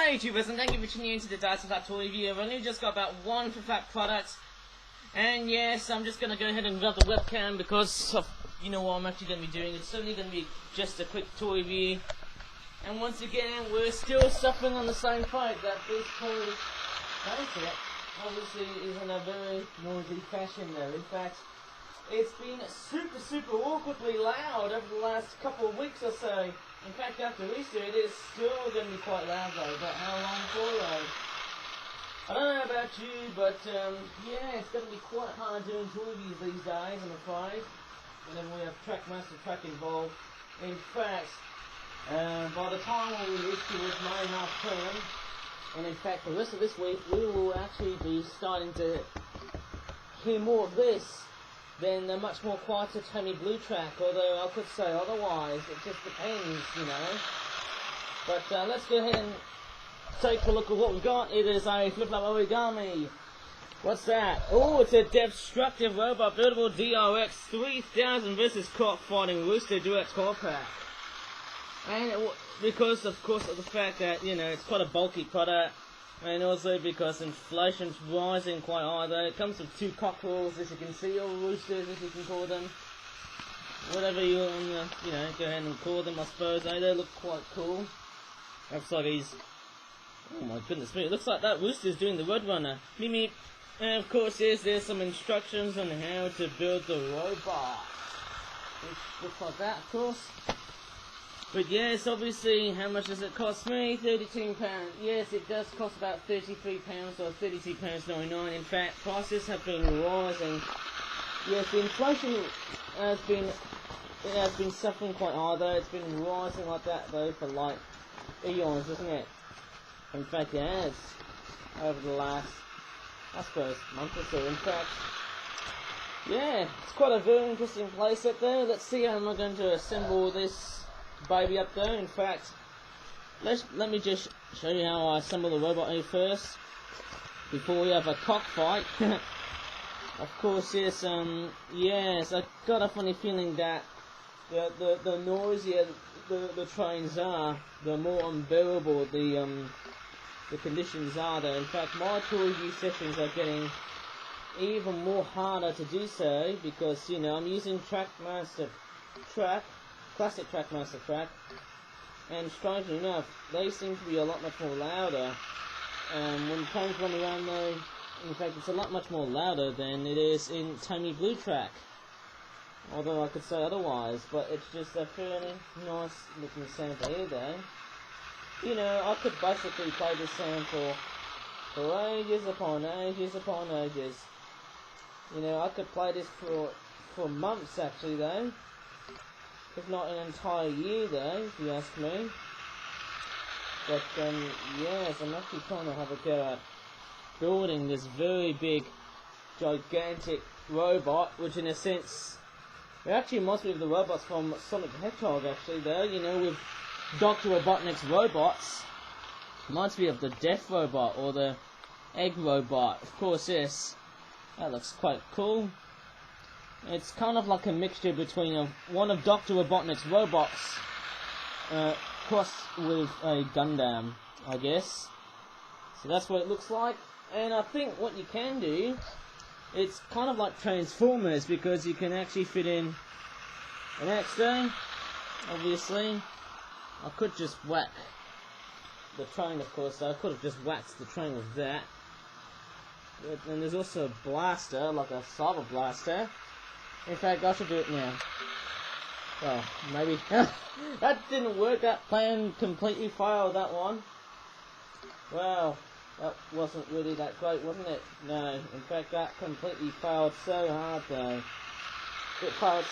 Hi YouTubers, and thank you for tuning in to the DEATH-STRUCTIVE toy review. I've only just got about one flat product, and yes, I'm just gonna go ahead and grab the webcam because of, you know what I'm actually gonna be doing. It's only gonna be just a quick toy review, and once again, we're still suffering on the same fight that this toy concept obviously is in a very noisy fashion though. In fact, it's been super awkwardly loud over the last couple of weeks or so. In fact, after Easter, it is still going to be quite loud though, but how long for though? I don't know about you, but yeah, it's going to be quite hard doing toy reviews these days, I'm afraid, whenever we have Trackmaster track involved. In fact, by the time we release towards May half term, and in fact the rest of this week, we will actually be starting to hear more of this than the much more quieter Tommy Blue track, although I could say otherwise, it just depends, you know. But let's go ahead and take a look at what we've got. It is a flip-flop origami. What's that? Oh, it's a DEATH-STRUCTIVE robot buildable DRX 3000 versus COCKFIGHTING Rooster Duet core pack. And because, of course, of the fact that, you know, it's quite a bulky product, and also because inflation's rising quite high though. It comes with two cockerels, as you can see, or roosters, as you can call them. Whatever you want to, you know, go ahead and call them, I suppose. They look quite cool. Looks like he's... oh my goodness me, it looks like that rooster's doing the Roadrunner. Meep meep. And of course, there's some instructions on how to build the robot. Which looks like that, of course. But yes, obviously, how much does it cost me? £32. Yes, it does cost about £33 or £32.99. In fact, prices have been rising. Yes, the inflation has been suffering quite hard though. It's been rising like that though for like eons, isn't it? In fact, it has over the last, I suppose, month or so. In fact, yeah, it's quite a very interesting playset though. Let's see how I'm going to assemble this baby up there. In fact, let me just show you how I assemble the robot here first before we have a cockfight. Of course, yes, yes, I got a funny feeling that the noisier the trains are, the more unbearable the conditions are there. In fact, my tour review sessions are getting even more harder to do so because, you know, I'm using Trackmaster classic Trackmaster track, and strangely enough, they seem to be a lot much more louder. When trains run around though, in fact, it's a lot much more louder than it is in Tommy Blue track. Although I could say otherwise, but it's just a fairly nice looking sample here though. You know, I could basically play this sound for ages upon ages upon ages. You know, I could play this for months actually though. If not an entire year though, if you ask me. But yes, I'm actually trying to have a go at building this very big, gigantic robot, which in a sense, it actually reminds me of the robots from Sonic the Hedgehog actually though, you know, with Dr. Robotnik's robots. Reminds me of the Death Robot or the Egg Robot. Of course, yes, that looks quite cool. It's kind of like a mixture between one of Dr. Robotnik's robots crossed with a Gundam, I guess. So that's what it looks like. And I think what you can do, it's kind of like Transformers because you can actually fit in an axe there, obviously. I could just whack the train, of course, so I could have just whacked the train with that. And there's also a blaster, like a cyber blaster. In fact, I should do it now. Well, maybe. That didn't work. That plan completely failed, that one. Well, that wasn't really that great, wasn't it? No, in fact, that completely failed so hard, though. It failed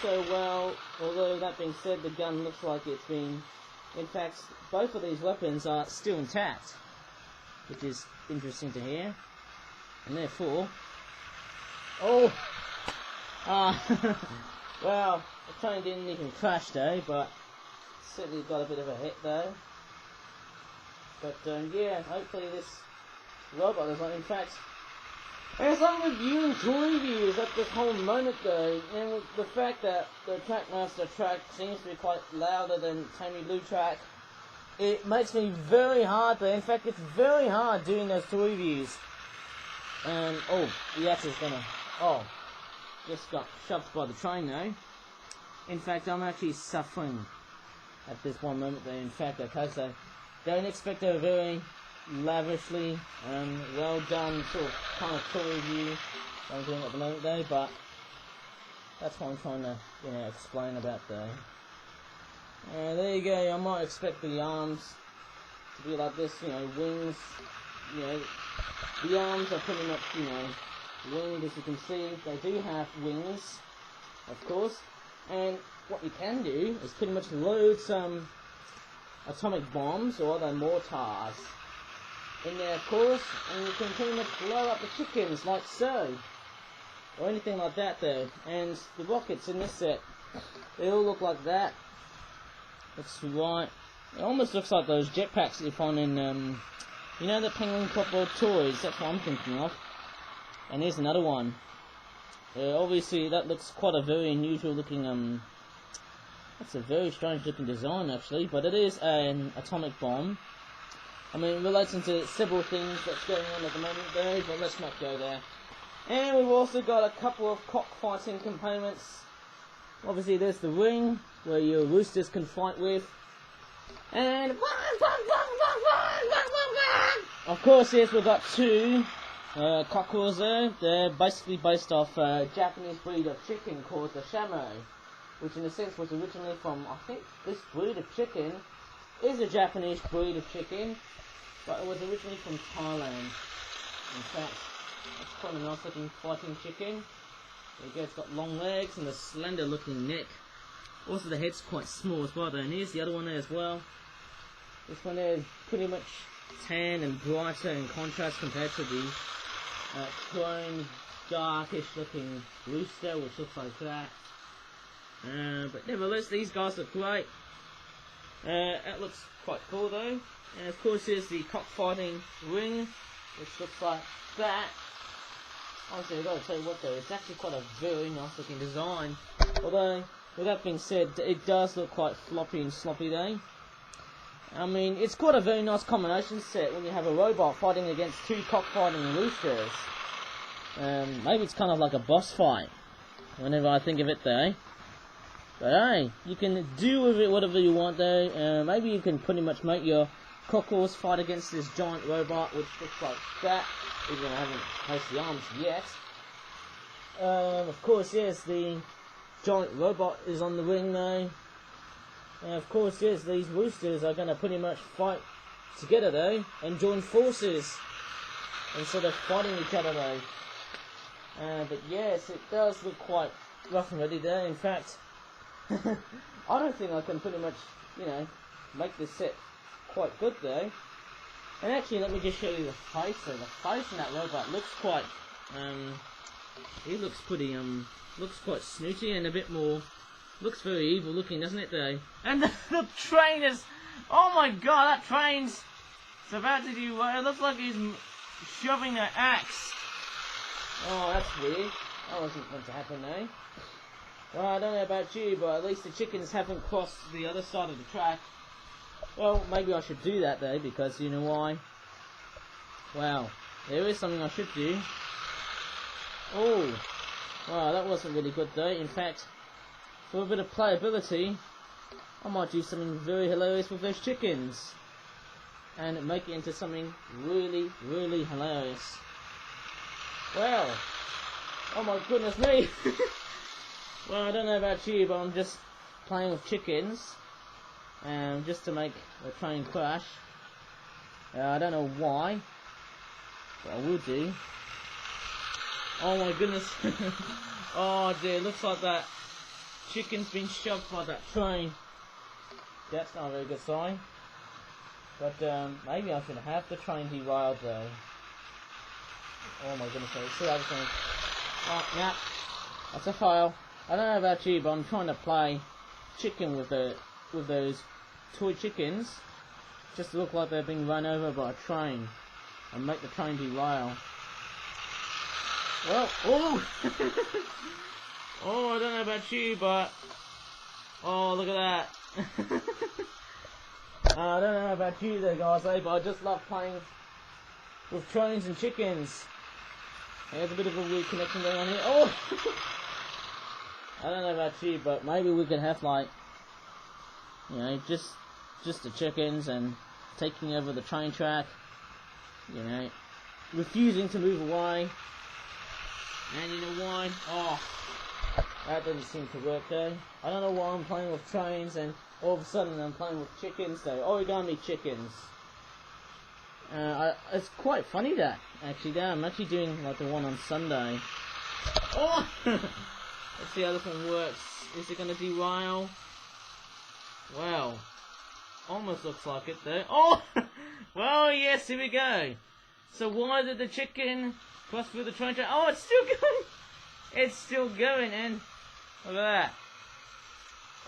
so well. Although, that being said, the gun looks like it's been... in fact, both of these weapons are still intact, which is interesting to hear. And therefore... oh! Well, the train didn't even crash though, but certainly got a bit of a hit though. But yeah, hopefully this robot is like, in fact, as I'm reviewing toy reviews at this whole moment though, and with the fact that the Trackmaster track seems to be quite louder than Tommy Blue track, it makes me very hard. In fact, it's very hard doing those toy reviews. Oh, the axe is gonna. Oh, just got shoved by the train now. In fact, I'm actually suffering at this one moment there. In fact, okay, so don't expect a very lavishly well done sort of kind of toy review I'm doing at the moment though, but that's what I'm trying to, you know, explain about though. There you go. I might expect the arms to be like this, you know, wings, you know, the arms are pretty much, you know, winged, as you can see. They do have wings, of course, and what you can do is pretty much load some atomic bombs or other mortars in there, of course, and you can pretty much blow up the chickens like so, or anything like that though. And the rockets in this set, they all look like that. That's right. It almost looks like those jetpacks that you find in, you know, the Penguin Copboard toys. That's what I'm thinking of. And here's another one. Obviously, that looks quite a very unusual looking, that's a very strange looking design actually, but it is an atomic bomb. I mean, it relates into several things that's going on at the moment there, but let's not go there. And we've also got a couple of cockfighting components. Obviously, there's the ring, where your roosters can fight with. And of course, yes, we've got two cockerels there. They're basically based off a Japanese breed of chicken called the Shamo, which in a sense was originally from, I think this breed of chicken is a Japanese breed of chicken, but it was originally from Thailand. In fact, it's quite a nice looking fighting chicken. There you go, it's got long legs and a slender looking neck. Also the head's quite small as well though, and here's the other one there as well. This one there is pretty much tan and brighter in contrast compared to the chrome darkish looking rooster, which looks like that. But nevertheless, these guys look great. That looks quite cool though. And of course here's the cockfighting ring, which looks like that. Honestly, I've got to tell you what though, it's actually quite a very nice looking design. Although, with that being said, it does look quite floppy and sloppy though. I mean, it's quite a very nice combination set when you have a robot fighting against two cockfighting roosters. Maybe it's kind of like a boss fight, whenever I think of it though. But hey, you can do with it whatever you want though. Maybe you can pretty much make your cockerels fight against this giant robot, which looks like that, even though I haven't placed the arms yet. Of course, yes, the giant robot is on the ring though. And of course, yes, these roosters are going to pretty much fight together though, and join forces, instead of fighting each other though. But yes, it does look quite rough and ready there. In fact, I don't think I can pretty much, you know, make this set quite good though. And actually, let me just show you the face though. The face in that robot looks quite, it looks pretty, looks quite snooty and a bit more, looks very evil looking, doesn't it though? And the train is, oh my god, that train's, it's about to do, it looks like he's shoving an axe. Oh, that's weird. That wasn't meant to happen though. Well, I don't know about you, but at least the chickens haven't crossed the other side of the track. Well, maybe I should do that though, because you know why? Wow, there is something I should do. Oh, wow, that wasn't really good though. In fact, for a bit of playability, I might do something very hilarious with those chickens, and make it into something really, really hilarious. Well, oh my goodness me! Well, I don't know about you, but I'm just playing with chickens, just to make the train crash. I don't know why, but I will do. Oh my goodness! Oh dear, looks like that chicken's been shoved by that train. That's not a very good sign. But maybe I should have the train derailed though. Oh my goodness, see everything. Oh yeah, that's a fail. I don't know about you, but I'm trying to play chicken with those toy chickens, just to look like they're being run over by a train, and make the train derail. Well, oh! Oh, I don't know about you, but oh, look at that! I don't know about you there, guys, but I just love playing with trains and chickens. There's a bit of a weird connection going on here. Oh! I don't know about you, but maybe we could have, like, you know, just the chickens and taking over the train track, you know, refusing to move away. And you know why? Oh, that didn't seem to work though. I don't know why I'm playing with trains and all of a sudden I'm playing with chickens though. Origami chickens. It's quite funny that, actually, that I'm actually doing like the one on Sunday. Oh! Let's see how this one works. Is it gonna derail? Well, almost looks like it though. Oh! Well, yes, here we go. So why did the chicken cross through the train track? Oh, it's still going! It's still going, and look at that.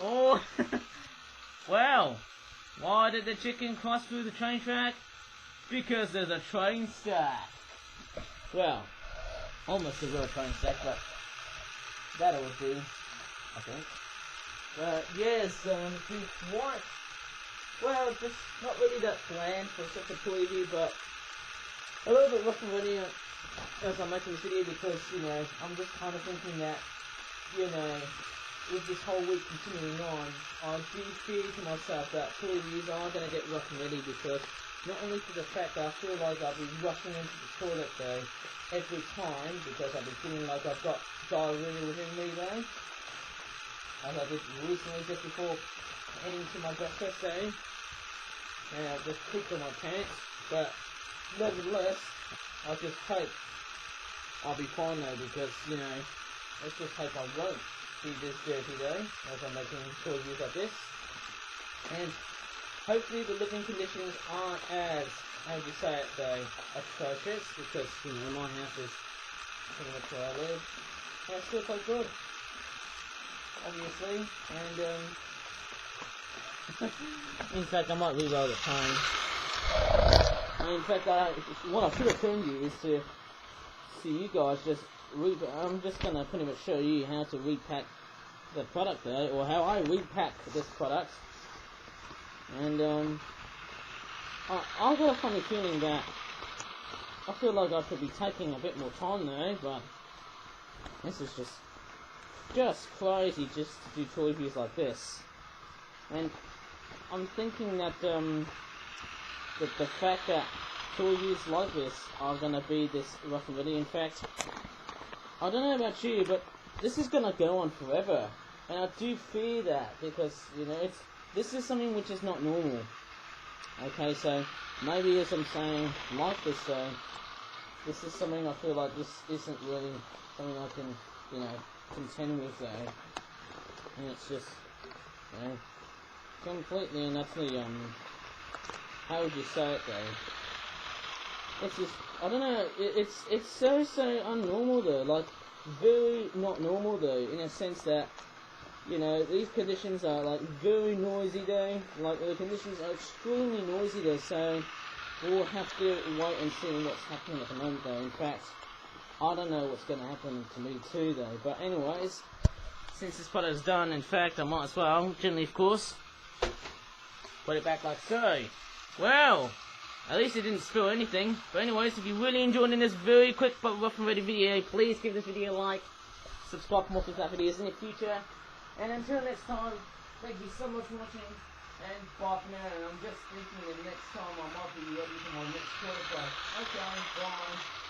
Oh! Well, why did the chicken cross through the train track? Because there's a train stack. Well, almost a real train stack, but that would do, I think. But yes, what? Well, just not really that planned for such a preview, but a little bit rough and ready as I'm making this video because, you know, I'm just kind of thinking that, you know, with this whole week continuing on, I do fear to myself that previews are going to get rough and ready because not only for the fact that I feel like I'll be rushing into the toilet though every time because I've been feeling like I've got diarrhoea within me though, as I did recently just before heading to my breakfast day, and I just pooped on my pants, but nevertheless, I just hope I'll be fine though because, you know, let's just hope I won't be this dirty though as I'm making reviews like this, and hopefully the living conditions aren't as, how would you say it though, atrocious because, you know, my house is pretty much where I live, and it's still quite good, obviously, and in fact I might reroll the time. In fact, what I should have shown you is to see you guys just I'm just going to pretty much show you how to repack the product though, or how I repack this product. And I've got a funny feeling that I feel like I should be taking a bit more time though, but this is just crazy just to do toy reviews like this. And I'm thinking that the fact that toy reviews like this are going to be this rough and ready. In fact, I don't know about you, but this is going to go on forever. And I do fear that because, you know, this is something which is not normal. Okay, so maybe as I'm saying, like this though, this is something I feel like this isn't really something I can, you know, contend with though. And it's just, you know, completely and utterly, how would you say it though? It's just, I don't know, it's so unnormal though, like, very not normal though, in a sense that, you know, these conditions are like very noisy though, like the conditions are extremely noisy though, so we'll have to wait and see what's happening at the moment though. In fact, I don't know what's going to happen to me too though, but anyways, since this product is done, in fact, I might as well, gently of course, put it back like so. Well, at least it didn't spill anything. But anyways, if you really enjoyed this very quick but rough and ready video, please give this video a like, subscribe for more for that videos in the future, and until next time, thank you so much for watching, and bye for now. And I'm just thinking that next time I might be ready for my next quarter break. Okay, bye.